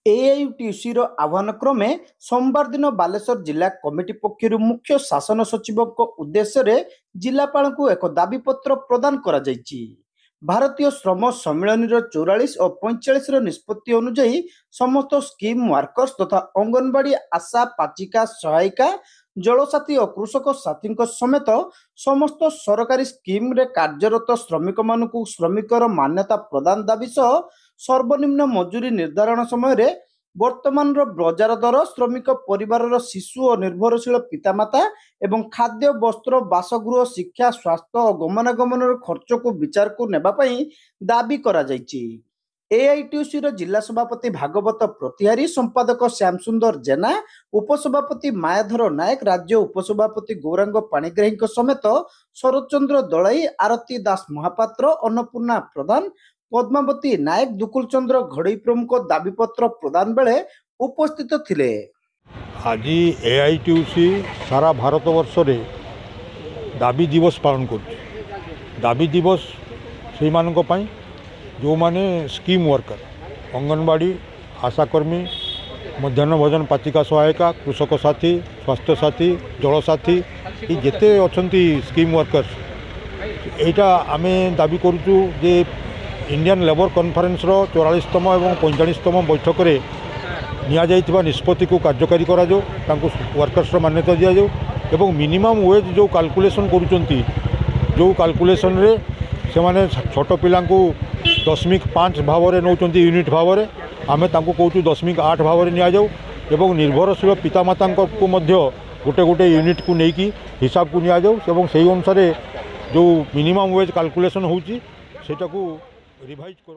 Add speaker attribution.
Speaker 1: AITUC आह्वान क्रमे सोमवार दिन बालेश्वर जिला कमिटी पक्षर मुख्य शासन सचिव उद्देश्य जिलापाल को एक दाबीपत्र प्रदान करा जायछि। भारतीय श्रम सम्मिलनी 44 और 45 निष्पत्ति अनुजाई समस्त स्कीम वर्कर्स तथा अंगनवाड़ी आशा पाचिका सहायिका जलसाथी और कृषक साथी समेत समस्त सरकारी स्कीम रे कार्यरत श्रमिक मानकु श्रमिकर मान्यता प्रदान दाबी सह सर्वनिम्न मजूरी निर्धारण समय वर्तमान बजार दर श्रमिक परिवार शिशु और निर्भरशील पितामाता एवं खाद्य वस्त्र बासगृह शिक्षा स्वास्थ्य और गमनागमन खर्च को विचार को नेबापई दाबी करा जायछि। एआईटीयूसी जिला सभापति भागवत प्रतिहारी संपादक श्याम सुंदर जेना उपसभापति मायाधर नायक राज्य उपसभापति गौरांग पाणिग्राही समेत शरतचंद्र दलाई आरती दास महापात्र अन्नपूर्णा प्रधान पद्मावती नायक दुकुल चंद्र घड़ई प्रमुख दाबीपत्र प्रदान बेले उपस्थित थिले।
Speaker 2: आज एआईटीयूसी सारा भारत वर्ष रे दाबी दिवस पालन कर दाबी दिवस से मानक पई जो माने स्कीम वर्कर अंगनवाड़ी आशाकर्मी मध्याह्न भोजन पाचिका सहायिका कृषक साथी स्वास्थ्य साथी जल साथी ये जेते अछंती स्कीम वर्कर्स एटा आमे दाबी करूचु जे इंडियन लेबर कॉन्फ्रेंस 44तम और 45तम बैठक में निया निष्पत्ति को कार्यकारी करा जाओ तांको वर्कर्स मान्यता दि जाओ एवं मिनिमम वेज जो कैलकुलेशन करुचंती जो कैलकुलेशन रे से माने छोट पिला को 0.5 भाव में नौकरी यूनिट भाव में आमे तांको कहूँ 0.8 भाव में नि जाओ एवं निर्भरशील पितामाता को मध्य गोटे गोटे यूनिट को लेकिन हिसाब को नि जाओ एवं से अनुसार जो मिनिमम वेज कैलकुलेशन होची सेटा को रिवाइज कर